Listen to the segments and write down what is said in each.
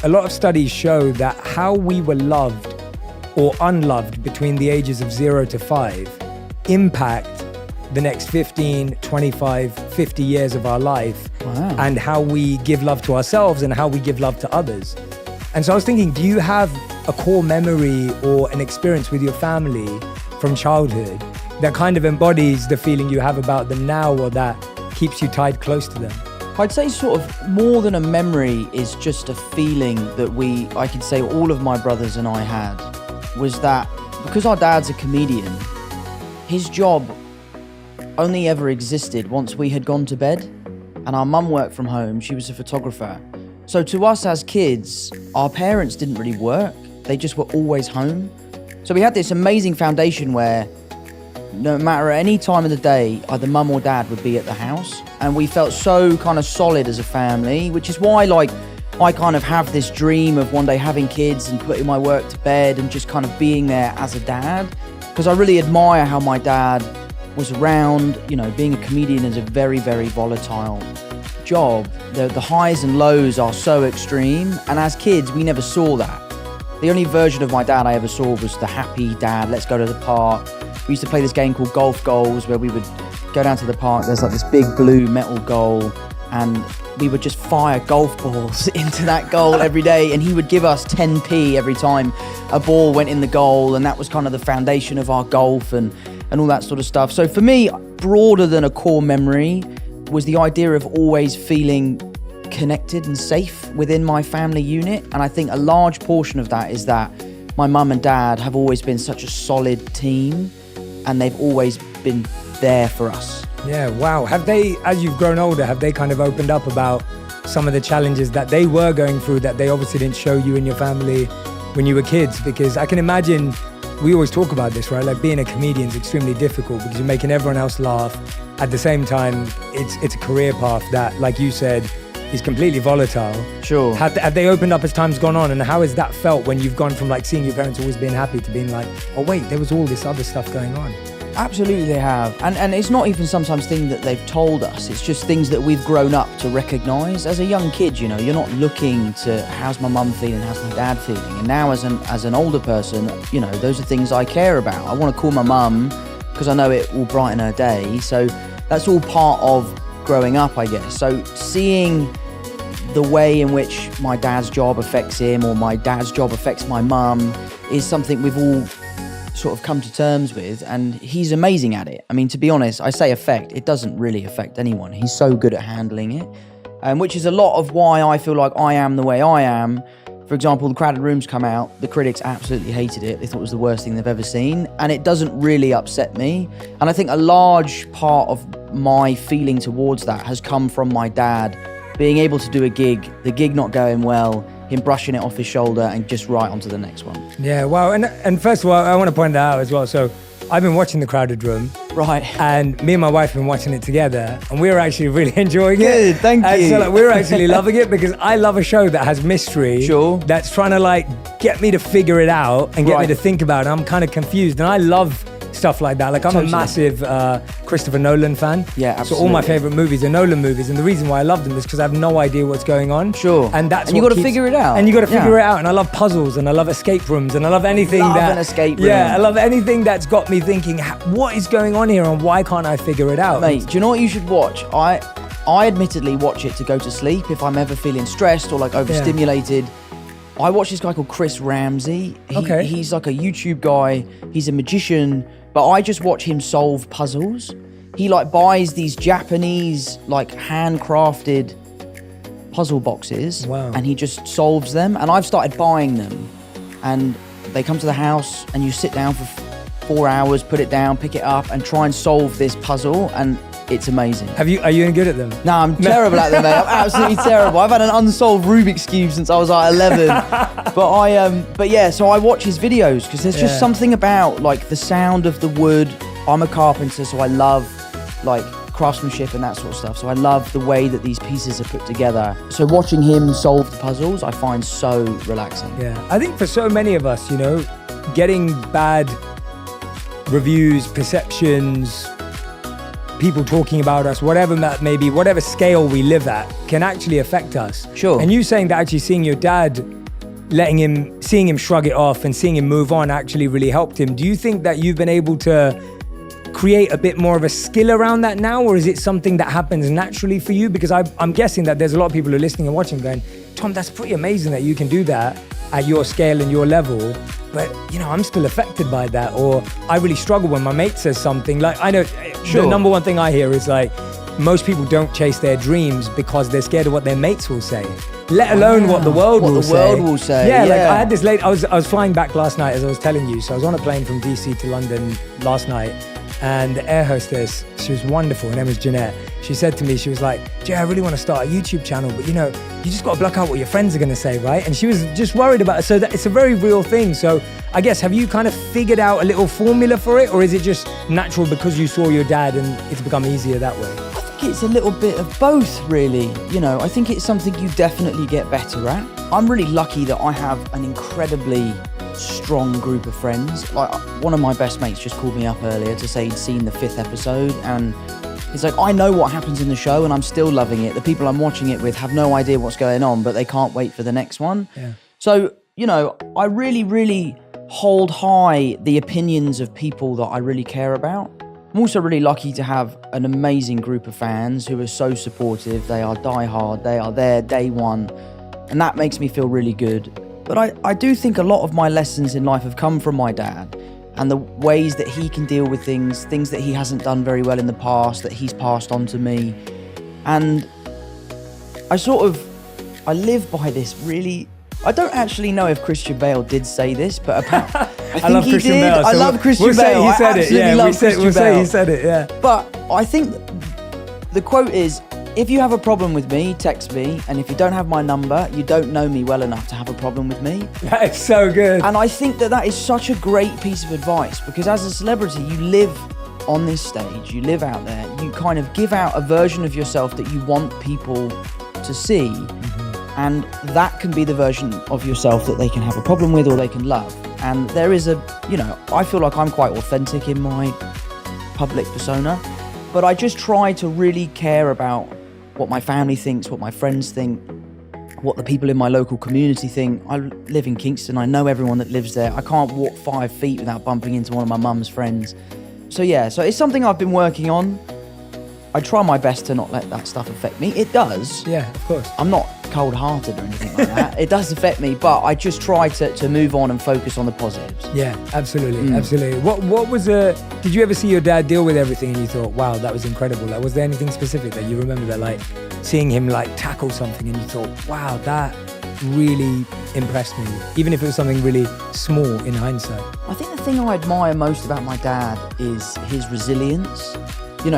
a lot of studies show that how we were loved or unloved between the ages of 0 to 5 impact the next 15, 25, 50 years of our life. Wow. And how we give love to ourselves and how we give love to others. And so I was thinking, do you have a core memory or an experience with your family from childhood that kind of embodies the feeling you have about them now, or that keeps you tied close to them? I'd say sort of more than a memory is just a feeling that I could say all of my brothers and I had, was that because our dad's a comedian, his job only ever existed once we had gone to bed, and our mum worked from home. She was a photographer. So to us as kids, our parents didn't really work. They just were always home. So we had this amazing foundation where no matter any time of the day, either mum or dad would be at the house. And we felt so kind of solid as a family, which is why I kind of have this dream of one day having kids and putting my work to bed and just kind of being there as a dad. Because I really admire how my dad was around. Being a comedian is a very, very volatile job. The highs and lows are so extreme, and as kids we never saw that. The only version of my dad I ever saw was the happy dad, let's go to the park. We used to play this game called Golf Goals, where we would go down to the park, there's like this big blue metal goal, and we would just fire golf balls into that goal every day, and he would give us 10p every time a ball went in the goal, and that was kind of the foundation of our golf and all that sort of stuff. So for me, broader than a core memory was the idea of always feeling connected and safe within my family unit. And I think a large portion of that is that my mum and dad have always been such a solid team, and they've always been there for us. Yeah, wow. Have they, as you've grown older, have they kind of opened up about some of the challenges that they were going through that they obviously didn't show you and your family when you were kids? Because I can imagine, we always talk about this, right? Like being a comedian is extremely difficult because you're making everyone else laugh. At the same time, it's a career path that, like you said, is completely volatile. Sure. Have they opened up as time's gone on? And how has that felt when you've gone from like seeing your parents always being happy to being like, oh wait, there was all this other stuff going on? Absolutely they have. And it's not even sometimes things that they've told us. It's just things that we've grown up to recognise. As a young kid, you're not looking to how's my mum feeling, how's my dad feeling. And now as an older person, those are things I care about. I want to call my mum because I know it will brighten her day. So that's all part of growing up, I guess. So seeing the way in which my dad's job affects him or my dad's job affects my mum is something we've all sort of come to terms with, and he's amazing at it. I mean, to be honest, I say affect, it doesn't really affect anyone. He's so good at handling it, which is a lot of why I feel like I am the way I am. For example, The Crowded Room's come out, the critics absolutely hated it. They thought it was the worst thing they've ever seen, and it doesn't really upset me. And I think a large part of my feeling towards that has come from my dad being able to do a gig, the gig not going well, him brushing it off his shoulder and just right onto the next one. Yeah, wow. And first of all, I want to point that out as well. So I've been watching The Crowded Room. Right. And me and my wife have been watching it together, and we're actually really enjoying it. Good, thank you. So we're actually loving it because I love a show that has mystery. Sure. That's trying to get me to figure it out and get me to think about it. I'm kind of confused, and I love stuff like that. Like I'm a massive Christopher Nolan fan. Yeah, absolutely. So all my favorite movies are Nolan movies, and the reason why I love them is because I have no idea what's going on. Sure. And you got to figure it out. And you got to figure it out. And I love puzzles, and I love escape rooms, and I love anything an escape room. Yeah, I love anything that's got me thinking, what is going on here, and why can't I figure it out? Mate, do you know what you should watch? I admittedly watch it to go to sleep if I'm ever feeling stressed or like overstimulated. I watch this guy called Chris Ramsey. He's like a YouTube guy. He's a magician, but I just watch him solve puzzles. He buys these Japanese handcrafted puzzle boxes. Wow. And he just solves them. And I've started buying them, and they come to the house and you sit down for 4 hours, put it down, pick it up and try and solve this puzzle, and it's amazing. Are you any good at them? No, I'm terrible at them, mate. I'm absolutely terrible. I've had an unsolved Rubik's Cube since I was 11. So I watch his videos because there's just something about the sound of the wood. I'm a carpenter, so I love craftsmanship and that sort of stuff. So I love the way that these pieces are put together. So watching him solve the puzzles, I find so relaxing. Yeah, I think for so many of us, getting bad reviews, perceptions, people talking about us, whatever that may be, whatever scale we live at, can actually affect us. Sure. And you saying that actually seeing your dad, seeing him shrug it off and seeing him move on actually really helped him. Do you think that you've been able to create a bit more of a skill around that now, or is it something that happens naturally for you? Because I'm guessing that there's a lot of people who are listening and watching going, Tom, that's pretty amazing that you can do that at your scale and your level. But, I'm still affected by that. Or I really struggle when my mate says something. Like, I know the number one thing I hear is like, most people don't chase their dreams because they're scared of what their mates will say, let alone what the world will say. Yeah, like I had this I was flying back last night, as I was telling you. So I was on a plane from DC to London last night. And the air hostess, she was wonderful. Her name was Jeanette. She said to me, she was like, Jay, I really want to start a YouTube channel, but you just got to block out what your friends are going to say, right? And she was just worried about it. So that it's a very real thing. So I guess, have you kind of figured out a little formula for it? Or is it just natural because you saw your dad and it's become easier that way? I think it's a little bit of both, really. I think it's something you definitely get better at. I'm really lucky that I have an incredibly strong group of friends. Like, one of my best mates just called me up earlier to say he'd seen the 5th episode, and he's like, I know what happens in the show and I'm still loving it. The people I'm watching it with have no idea what's going on, but they can't wait for the next one. Yeah. So, I really, really hold high the opinions of people that I really care about. I'm also really lucky to have an amazing group of fans who are so supportive. They are diehard, they are there day one, and that makes me feel really good. But I do think a lot of my lessons in life have come from my dad, and the ways that he can deal with things that he hasn't done very well in the past, that he's passed on to me. And I live by this really. I don't actually know if Christian Bale did say this, but I think he did. Bale, so I love Christian Bale. Bale. He said it. Yeah, we'll say he said it. Yeah. But I think the quote is, if you have a problem with me, text me. And if you don't have my number, you don't know me well enough to have a problem with me. That is so good. And I think that is such a great piece of advice, because as a celebrity, you live on this stage, you live out there, you kind of give out a version of yourself that you want people to see. Mm-hmm. And that can be the version of yourself that they can have a problem with or they can love. And there is I feel like I'm quite authentic in my public persona, but I just try to really care about what my family thinks, what my friends think, what the people in my local community think. I live in Kingston. I know everyone that lives there. I can't walk 5 feet without bumping into one of my mum's friends. So it's something I've been working on. I try my best to not let that stuff affect me. It does. Yeah, of course. I'm not cold-hearted or anything like that. It does affect me, but I just try to move on and focus on the positives. Yeah, absolutely, absolutely. What was did you ever see your dad deal with everything and you thought, wow, that was incredible? Like, was there anything specific that you remember that, like, seeing him like tackle something and you thought, wow, that really impressed me, even if it was something really small in hindsight? I think the thing I admire most about my dad is his resilience.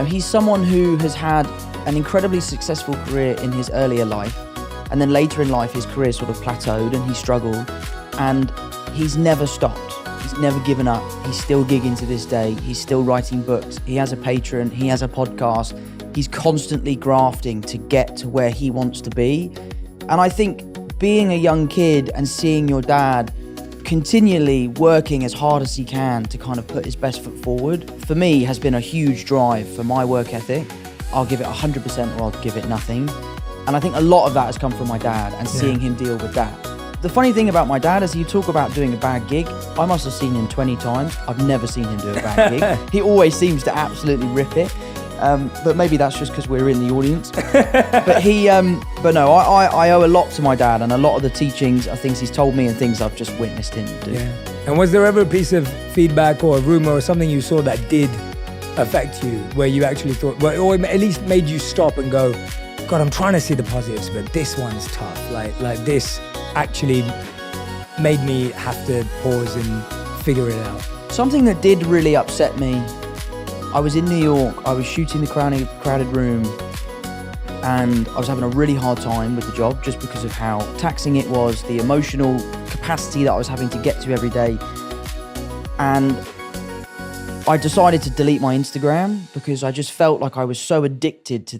He's someone who has had an incredibly successful career in his earlier life, and then later in life his career sort of plateaued and he struggled, and he's never stopped. He's never given up. He's still gigging to this day. He's still writing books. He has a Patreon. He has a podcast. He's constantly grafting to get to where he wants to be. And I think being a young kid and seeing your dad continually working as hard as he can to kind of put his best foot forward, for me, has been a huge drive for my work ethic. I'll give it 100% or I'll give it nothing. And I think a lot of that has come from my dad and seeing him deal with that. The funny thing about my dad is, you talk about doing a bad gig. I must have seen him 20 times. I've never seen him do a bad gig. He always seems to absolutely rip it. But maybe that's just because we're in the audience. But no, I owe a lot to my dad, and a lot of the teachings are things he's told me and things I've just witnessed him do. Yeah. And was there ever a piece of feedback or a rumor or something you saw that did affect you, where you actually thought, well, or at least made you stop and go, God, I'm trying to see the positives, but this one's tough. Like this actually made me have to pause and figure it out. Something that did really upset me, I was in New York, I was shooting The Crowded Room, and I was having a really hard time with the job just because of how taxing it was, the emotional capacity that I was having to get to every day. And I decided to delete my Instagram because I just felt like I was so addicted to